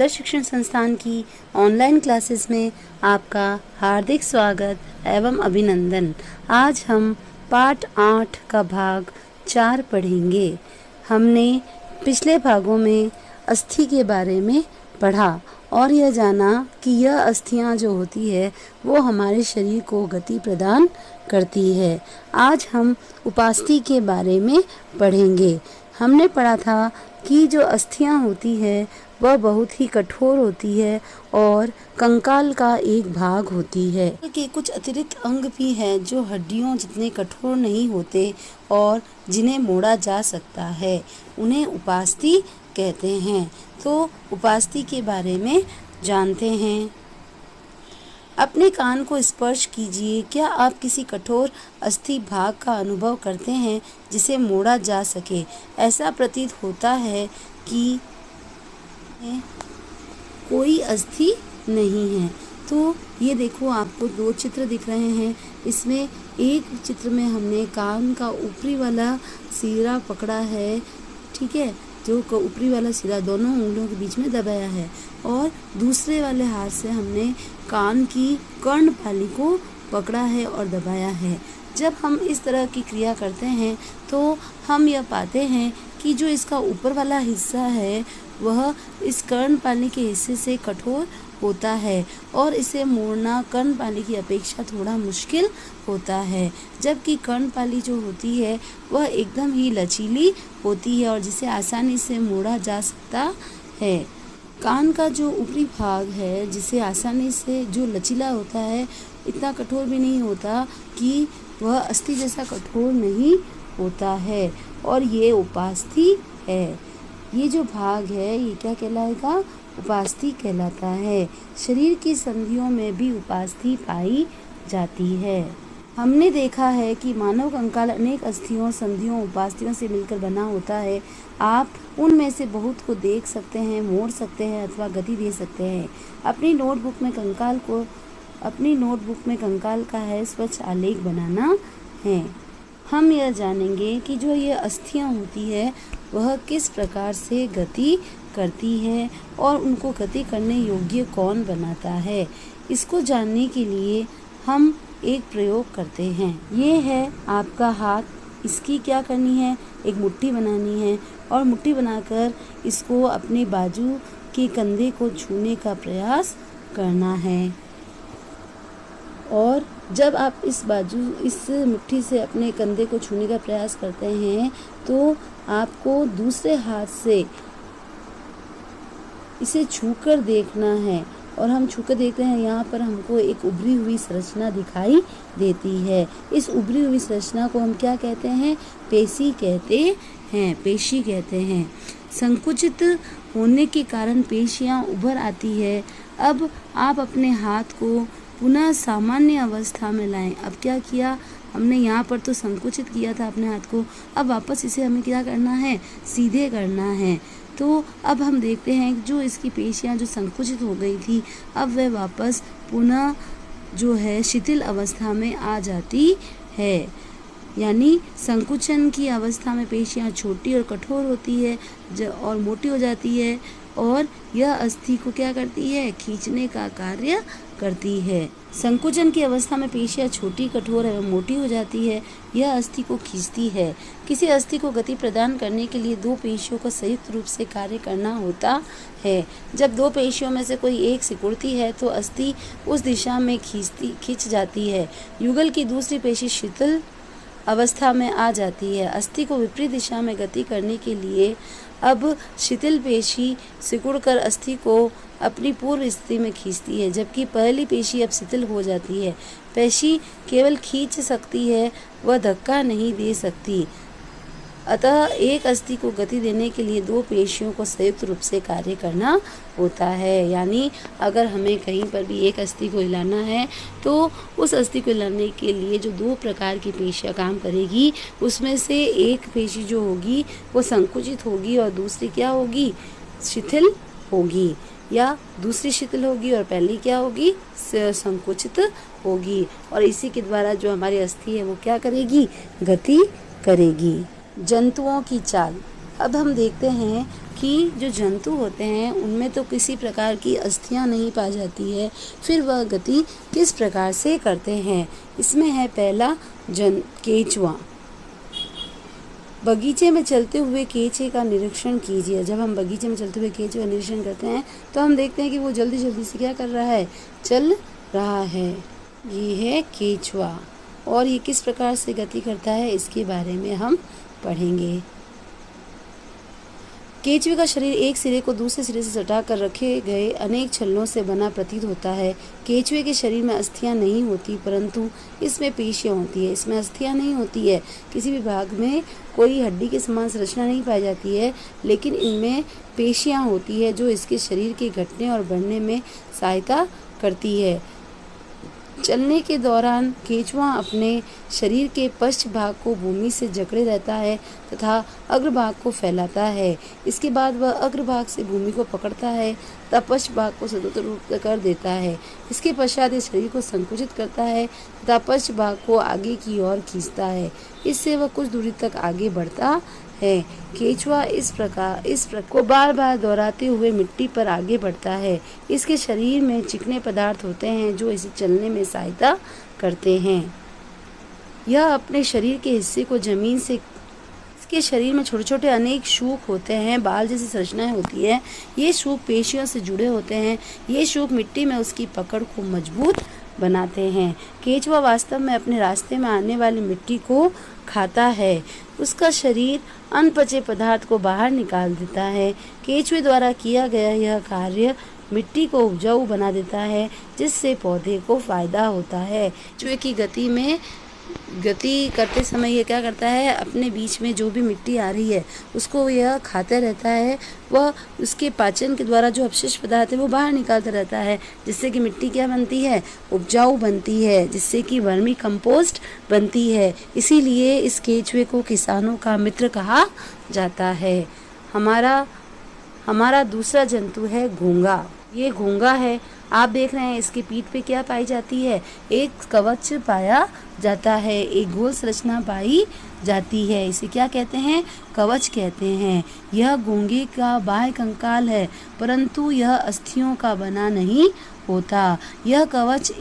आदर्श शिक्षण संस्थान की ऑनलाइन क्लासेस में आपका हार्दिक स्वागत एवं अभिनंदन। आज हम पाठ 8 का भाग 4 पढ़ेंगे। हमने पिछले भागों में अस्थि के बारे में पढ़ा और यह जाना कि यह अस्थियां जो होती है वो हमारे शरीर को गति प्रदान करती है। आज हम उपास्थि के बारे में पढ़ेंगे। हमने पढ़ा था कि जो अस्थियां होती है वह बहुत ही कठोर होती है और कंकाल का एक भाग होती है। के कुछ अतिरिक्त अंग भी हैं जो हड्डियों जितने कठोर नहीं होते और जिन्हें मोड़ा जा सकता है, उन्हें उपास्थि कहते हैं। तो उपास्थि के बारे में जानते हैं। अपने कान को स्पर्श कीजिए। क्या आप किसी कठोर अस्थि भाग का अनुभव करते हैं जिसे मोड़ा जा सके? ऐसा प्रतीत होता है कि कोई अस्थि नहीं है। तो ये देखो, आपको 2 चित्र दिख रहे हैं। इसमें एक चित्र में हमने कान का ऊपरी वाला सिरा पकड़ा है, ठीक है, जो ऊपरी वाला सिरा दोनों उंगलियों के बीच में दबाया है, और दूसरे वाले हाथ से हमने कान की कर्णपाली को पकड़ा है और दबाया है। जब हम इस तरह की क्रिया करते हैं तो हम यह पाते हैं कि जो इसका ऊपर वाला हिस्सा है वह इस कर्णपाली के हिस्से से कठोर होता है और इसे मोड़ना कर्णपाली की अपेक्षा थोड़ा मुश्किल होता है, जबकि कर्णपाली जो होती है वह एकदम ही लचीली होती है और जिसे आसानी से मोड़ा जा सकता है। कान का जो ऊपरी भाग है, जिसे आसानी से, जो लचीला होता है, इतना कठोर भी नहीं होता कि वह अस्थि जैसा कठोर नहीं होता है, और ये उपास्थि है। ये जो भाग है ये क्या कहलाएगा? उपास्थि कहलाता है। शरीर की संधियों में भी उपास्थि पाई जाती है। हमने देखा है कि मानव कंकाल अनेक अस्थियों, संधियों, उपास्थियों से मिलकर बना होता है। आप उनमें से बहुत को देख सकते हैं, मोड़ सकते हैं अथवा गति दे सकते हैं। अपनी नोटबुक में कंकाल का है स्वच्छ आलेख बनाना है। हम यह जानेंगे कि जो ये अस्थियां होती है वह किस प्रकार से गति करती है और उनको गति करने योग्य कौन बनाता है। इसको जानने के लिए हम एक प्रयोग करते हैं। ये है आपका हाथ, इसकी क्या करनी है? एक मुट्ठी बनानी है और मुट्ठी बनाकर इसको अपने बाजू के कंधे को छूने का प्रयास करना है। और जब आप इस मुट्ठी से अपने कंधे को छूने का प्रयास करते हैं तो आपको दूसरे हाथ से इसे छूकर देखना है, और हम छूकर देखते हैं। यहाँ पर हमको एक उभरी हुई संरचना दिखाई देती है। इस उभरी हुई संरचना को हम क्या कहते हैं? पेशी कहते हैं। संकुचित होने के कारण पेशियाँ उभर आती है। अब आप अपने हाथ को पुनः सामान्य अवस्था में लाएं। अब क्या किया हमने? यहाँ पर तो संकुचित किया था अपने हाथ को, अब वापस इसे हमें क्या करना है? सीधे करना है। तो अब हम देखते हैं जो इसकी पेशियाँ जो संकुचित हो गई थी, अब वह वापस पुनः जो है शिथिल अवस्था में आ जाती है। यानी संकुचन की अवस्था में पेशियाँ छोटी और कठोर होती है और मोटी हो जाती है, और यह अस्थि को क्या करती है? खींचने का कार्य करती है। संकुचन की अवस्था में पेशियाँ छोटी, कठोर एवं मोटी हो जाती है। यह अस्थि को खींचती है। किसी अस्थि को गति प्रदान करने के लिए 2 पेशियों को संयुक्त रूप से कार्य करना होता है। जब 2 पेशियों में से कोई एक सिकुड़ती है तो अस्थि उस दिशा में खींच जाती है। युगल की दूसरी पेशी शिथिल अवस्था में आ जाती है। अस्थि को विपरीत दिशा में गति करने के लिए अब शिथिल पेशी सिकुड़कर अस्थि को अपनी पूर्व स्थिति में खींचती है, जबकि पहली पेशी अब शिथिल हो जाती है। पेशी केवल खींच सकती है, वह धक्का नहीं दे सकती। अतः एक अस्थि को गति देने के लिए 2 पेशियों को संयुक्त रूप से कार्य करना होता है। यानी अगर हमें कहीं पर भी एक अस्थि को हिलाना है तो उस अस्थि को हिलाने के लिए जो 2 प्रकार की पेशियाँ काम करेगी, उसमें से एक पेशी जो होगी वो संकुचित होगी और दूसरी क्या होगी? शिथिल होगी, या दूसरी शिथिल होगी और पहली क्या होगी? संकुचित होगी। और इसी के द्वारा जो हमारी अस्थि है वो क्या करेगी? गति करेगी। जंतुओं की चाल। अब हम देखते हैं कि जो जंतु होते हैं उनमें तो किसी प्रकार की अस्थियां नहीं पाई जाती है, फिर वह गति किस प्रकार से करते हैं। इसमें है पहला केंचुआ। बगीचे में चलते हुए केंचे का निरीक्षण कीजिए। जब हम बगीचे में चलते हुए केंचे का निरीक्षण करते हैं तो हम देखते हैं कि वो जल्दी जल्दी से क्या कर रहा है, चल रहा है। ये है केंचुआ और ये किस प्रकार से गति करता है इसके बारे में हम पढ़ेंगे। केंचुए का शरीर एक सिरे को दूसरे सिरे से सटा कर रखे गए अनेक छल्लों से बना प्रतीत होता है। केंचुए के शरीर में अस्थियां नहीं होती परंतु इसमें पेशियां होती है। इसमें अस्थियां नहीं होती है, किसी भी भाग में कोई हड्डी के समान संरचना नहीं पाई जाती है, लेकिन इनमें पेशियां होती है जो इसके शरीर के घटने और बढ़ने में सहायता करती है। चलने के दौरान केंचुआ अपने शरीर के पश्च भाग को भूमि से जकड़े रहता है तथा अग्रभाग को फैलाता है। इसके बाद वह अग्रभाग से भूमि को पकड़ता है तथा पश्च भाग को स्वतंत्र कर देता है। इसके पश्चात यह शरीर को संकुचित करता है तथा पश्च भाग को आगे की ओर खींचता है। इससे वह कुछ दूरी तक आगे बढ़ता है। केंचुआ इस प्रकार को बार बार दोहराते हुए मिट्टी पर आगे बढ़ता है। इसके शरीर में चिकने पदार्थ होते हैं जो इसे चलने में सहायता करते हैं। यह अपने शरीर के हिस्से को जमीन से, इसके शरीर में छोटे छोटे अनेक शूक होते हैं, बाल जैसी संरचनाएं होती है। ये शूक पेशियों से जुड़े होते हैं। ये शूक मिट्टी में उसकी पकड़ को मजबूत बनाते हैं। केंचुआ वास्तव में अपने रास्ते में आने वाली मिट्टी को खाता है। उसका शरीर अनपचे पदार्थ को बाहर निकाल देता है। केंचुए द्वारा किया गया यह कार्य मिट्टी को उपजाऊ बना देता है, जिससे पौधे को फायदा होता है। केंचुए की गति करते समय यह क्या करता है, अपने बीच में जो भी मिट्टी आ रही है उसको यह खाता रहता है। वह उसके पाचन के द्वारा जो अपशिष्ट पदार्थ है वो बाहर निकालता रहता है, जिससे कि मिट्टी क्या बनती है, उपजाऊ बनती है, जिससे कि वर्मी कंपोस्ट बनती है। इसीलिए इस केंचुए को किसानों का मित्र कहा जाता है। हमारा दूसरा जंतु है घोंघा। ये घोंघा है, आप देख रहे हैं इसकी पीठ पे क्या पाई जाती है, एक कवच पाया जाता है, एक गोल संरचना पाई जाती है। इसे क्या कहते हैं, कवच कहते हैं। यह घोंघे का बाह्य कंकाल है, परंतु यह अस्थियों का बना नहीं होता। यह कवच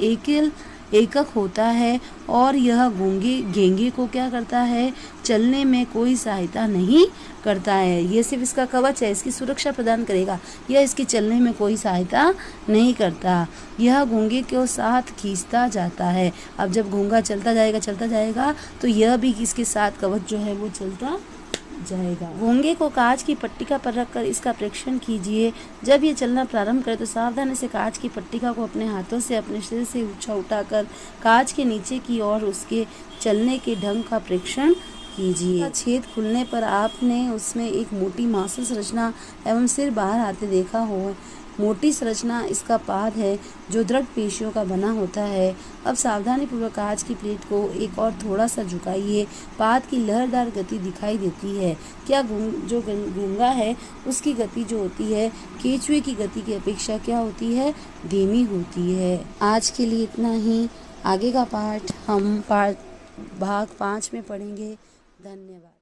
एकक होता है और यह घेंघे को क्या करता है, चलने में कोई सहायता नहीं करता है। यह सिर्फ इसका कवच है, इसकी सुरक्षा प्रदान करेगा, यह इसकी चलने में कोई सहायता नहीं करता। यह घोंघे के साथ खींचता जाता है। अब जब घोंघा चलता जाएगा तो यह भी इसके साथ कवच जो है वो चलता जाएगा। घोंघे को कांच की पट्टिका पर रखकर इसका परीक्षण कीजिए। जब ये चलना प्रारंभ करे तो सावधानी से कांच की पट्टिका को अपने हाथों से अपने शरीर से ऊंचा उठाकर कांच के नीचे की ओर उसके चलने के ढंग का परीक्षण कीजिए। छेद खुलने पर आपने उसमें एक मोटी मांसल संरचना एवं सिर बाहर आते देखा हो। मोटी संरचना इसका पाद है जो दृढ़ पेशियों का बना होता है। अब सावधानी पूर्वक कांच की प्लेट को एक और थोड़ा सा झुकाइए। पाद की लहरदार गति दिखाई देती है। क्या जो घोंघा है उसकी गति जो होती है केंचुए की गति की अपेक्षा क्या होती है, धीमी होती है। आज के लिए इतना ही। आगे का पाठ हम भाग 5 में पढ़ेंगे। धन्यवाद।